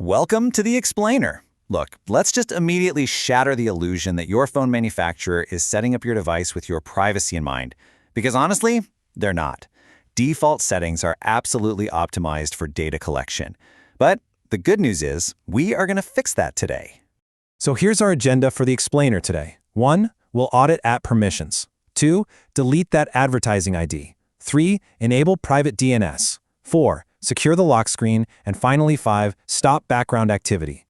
Welcome to the Explainer. Look, let's just immediately shatter the illusion that your phone manufacturer is setting up your device with your privacy in mind. Because honestly, they're not. Default settings are absolutely optimized for data collection. But the good news is, we are going to fix that today. So here's our agenda for the Explainer today. 1. We'll audit app permissions. 2. Delete that advertising ID. 3. Enable private DNS. 4. Secure the lock screen. And finally 5. Stop background activity.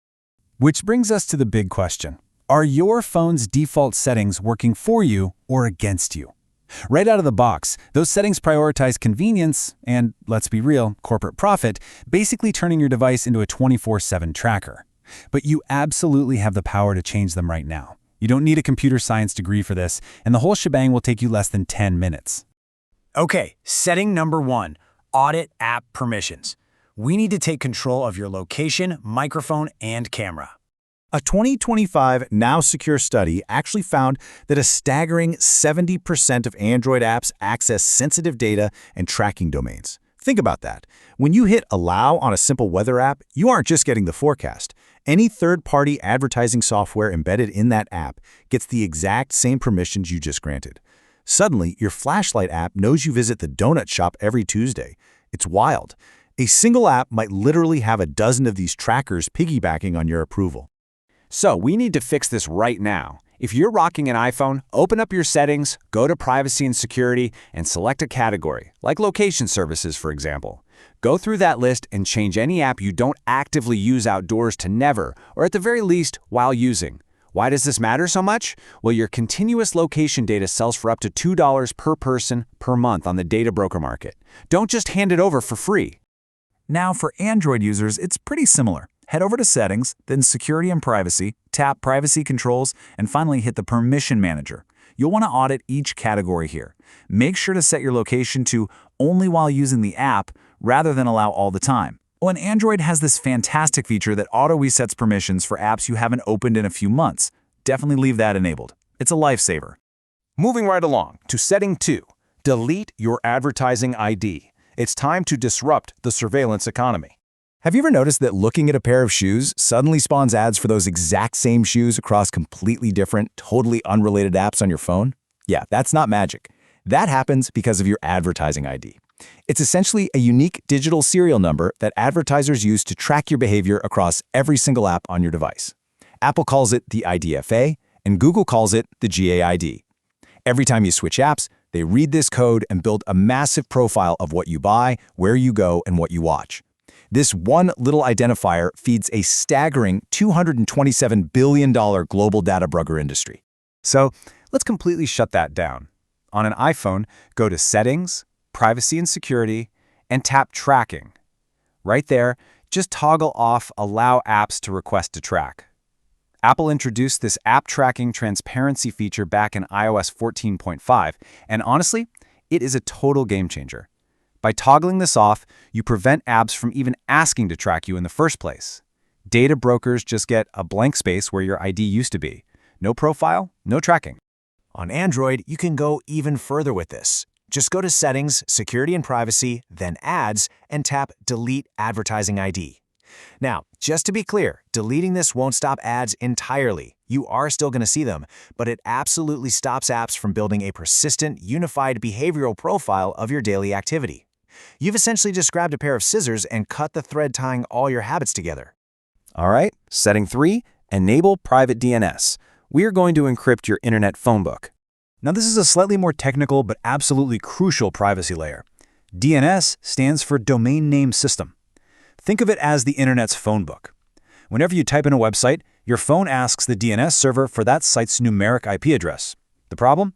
Which brings us to the big question. Are your phone's default settings working for you or against you? Right out of the box, those settings prioritize convenience and, let's be real, corporate profit, basically turning your device into a 24/7 tracker. But you absolutely have the power to change them right now. You don't need a computer science degree for this, and the whole shebang will take you less than 10 minutes. Okay, setting number 1, audit app permissions. We need to take control of your location, microphone, and camera. A 2025 Now Secure study actually found that a staggering 70% of Android apps access sensitive data and tracking domains. Think about that. When you hit Allow on a simple weather app, you aren't just getting the forecast. Any third-party advertising software embedded in that app gets the exact same permissions you just granted. Suddenly, your flashlight app knows you visit the donut shop every Tuesday. It's wild. A single app might literally have a dozen of these trackers piggybacking on your approval. So we need to fix this right now. If you're rocking an iPhone, open up your settings, go to Privacy and Security, and select a category, like location services, for example. Go through that list and change any app you don't actively use outdoors to never, or at the very least, while using. Why does this matter so much? Well, your continuous location data sells for up to $2 per person per month on the data broker market. Don't just hand it over for free. Now, for Android users, it's pretty similar. Head over to Settings, then Security and Privacy, tap Privacy Controls, and finally hit the Permission Manager. You'll want to audit each category here. Make sure to set your location to only while using the app rather than allow all the time. Oh, and Android has this fantastic feature that auto-resets permissions for apps you haven't opened in a few months. Definitely leave that enabled. It's a lifesaver. Moving right along to setting 2, delete your advertising ID. It's time to disrupt the surveillance economy. Have you ever noticed that looking at a pair of shoes suddenly spawns ads for those exact same shoes across completely different, totally unrelated apps on your phone? Yeah, that's not magic. That happens because of your advertising ID. It's essentially a unique digital serial number that advertisers use to track your behavior across every single app on your device. Apple calls it the IDFA, and Google calls it the GAID. Every time you switch apps, they read this code and build a massive profile of what you buy, where you go, and what you watch. This one little identifier feeds a staggering $227 billion global data broker industry. So let's completely shut that down. On an iPhone, go to Settings, Privacy and Security, and tap Tracking. Right there, just toggle off Allow apps to request to track. Apple introduced this app tracking transparency feature back in iOS 14.5, and honestly, it is a total game changer. By toggling this off, you prevent apps from even asking to track you in the first place. Data brokers just get a blank space where your ID used to be. No profile, no tracking. On Android, you can go even further with this. Just go to Settings, Security and Privacy, then Ads, and tap Delete Advertising ID. Now, just to be clear, deleting this won't stop ads entirely. You are still going to see them, but it absolutely stops apps from building a persistent, unified behavioral profile of your daily activity. You've essentially just grabbed a pair of scissors and cut the thread tying all your habits together. All right, setting 3, enable private DNS. We are going to encrypt your internet phone book. Now, this is a slightly more technical but absolutely crucial privacy layer. DNS stands for Domain Name System. Think of it as the internet's phone book. Whenever you type in a website, your phone asks the DNS server for that site's numeric IP address. The problem?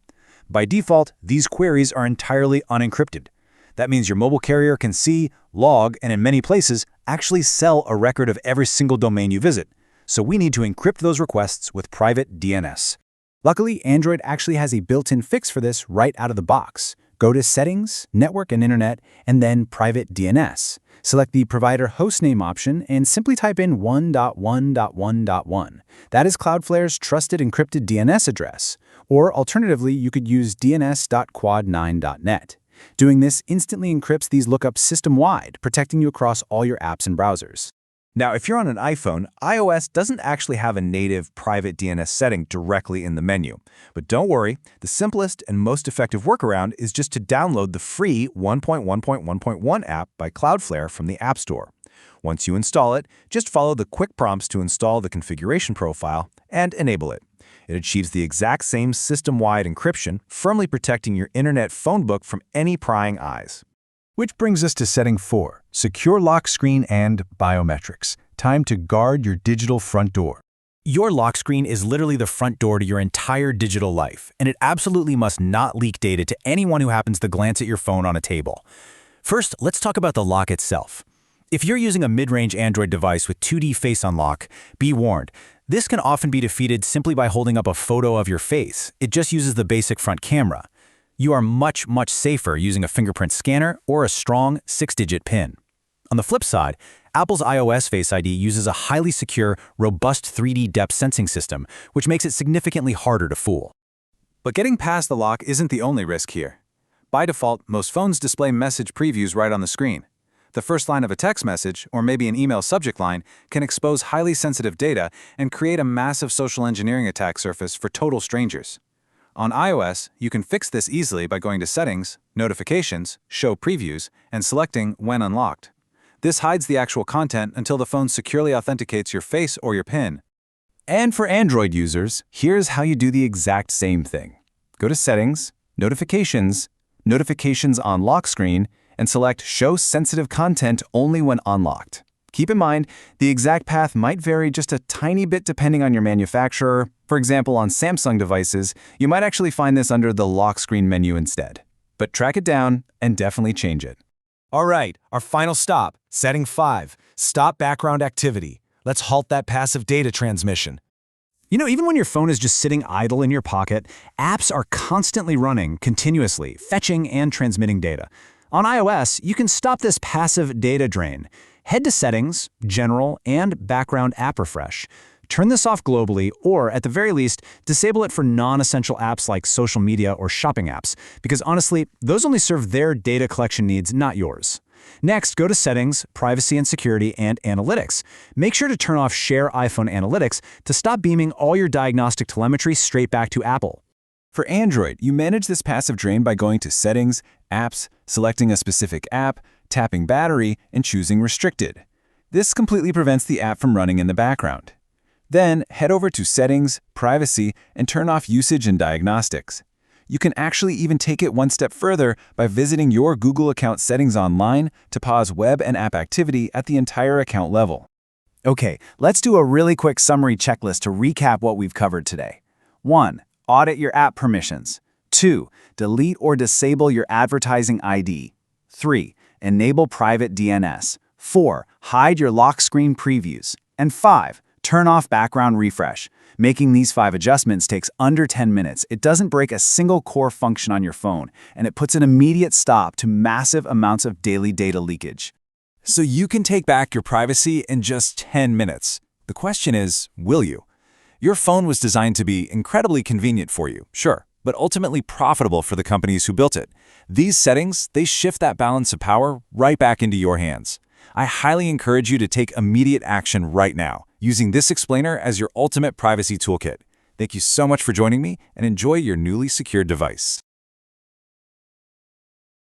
By default, these queries are entirely unencrypted. That means your mobile carrier can see, log, and in many places, actually sell a record of every single domain you visit. So we need to encrypt those requests with private DNS. Luckily, Android actually has a built-in fix for this right out of the box. Go to Settings, Network and Internet, and then Private DNS. Select the provider hostname option and simply type in 1.1.1.1. That is Cloudflare's trusted encrypted DNS address. Or alternatively, you could use dns.quad9.net. Doing this instantly encrypts these lookups system-wide, protecting you across all your apps and browsers. Now, if you're on an iPhone, iOS doesn't actually have a native private DNS setting directly in the menu. But don't worry, the simplest and most effective workaround is just to download the free 1.1.1.1 app by Cloudflare from the App Store. Once you install it, just follow the quick prompts to install the configuration profile and enable it. It achieves the exact same system-wide encryption, firmly protecting your internet phone book from any prying eyes. Which brings us to setting 4, secure lock screen and biometrics. Time to guard your digital front door. Your lock screen is literally the front door to your entire digital life, and it absolutely must not leak data to anyone who happens to glance at your phone on a table. First, let's talk about the lock itself. If you're using a mid-range Android device with 2D face unlock, be warned. This can often be defeated simply by holding up a photo of your face. It just uses the basic front camera. You are much, much safer using a fingerprint scanner or a strong 6-digit PIN. On the flip side, Apple's iOS Face ID uses a highly secure, robust 3D depth sensing system, which makes it significantly harder to fool. But getting past the lock isn't the only risk here. By default, most phones display message previews right on the screen. The first line of a text message, or maybe an email subject line, can expose highly sensitive data and create a massive social engineering attack surface for total strangers. On iOS, you can fix this easily by going to Settings, Notifications, Show Previews, and selecting When Unlocked. This hides the actual content until the phone securely authenticates your face or your PIN. And for Android users, here's how you do the exact same thing. Go to Settings, Notifications, Notifications on Lock Screen, and select Show Sensitive Content only when unlocked. Keep in mind, the exact path might vary just a tiny bit depending on your manufacturer. For example, on Samsung devices, you might actually find this under the lock screen menu instead. But track it down and definitely change it. All right, our final stop, setting 5, stop background activity. Let's halt that passive data transmission. You know, even when your phone is just sitting idle in your pocket, apps are constantly running continuously, fetching and transmitting data. On iOS, you can stop this passive data drain. Head to Settings, General, and Background App Refresh. Turn this off globally, or at the very least, disable it for non-essential apps like social media or shopping apps, because honestly, those only serve their data collection needs, not yours. Next, go to Settings, Privacy and Security, and Analytics. Make sure to turn off Share iPhone Analytics to stop beaming all your diagnostic telemetry straight back to Apple. For Android, you manage this passive drain by going to Settings, Apps, selecting a specific app, tapping Battery, and choosing Restricted. This completely prevents the app from running in the background. Then, head over to Settings, Privacy, and turn off Usage and Diagnostics. You can actually even take it one step further by visiting your Google account settings online to pause web and app activity at the entire account level. Okay, let's do a really quick summary checklist to recap what we've covered today. 1. Audit your app permissions. 2. Delete or disable your advertising ID. 3. Enable private DNS. 4. Hide your lock screen previews. And 5. Turn off background refresh. Making these 5 adjustments takes under 10 minutes. It doesn't break a single core function on your phone, and it puts an immediate stop to massive amounts of daily data leakage. So you can take back your privacy in just 10 minutes. The question is, will you? Your phone was designed to be incredibly convenient for you, sure, but ultimately profitable for the companies who built it. These settings, they shift that balance of power right back into your hands. I highly encourage you to take immediate action right now, using this explainer as your ultimate privacy toolkit. Thank you so much for joining me, and enjoy your newly secured device.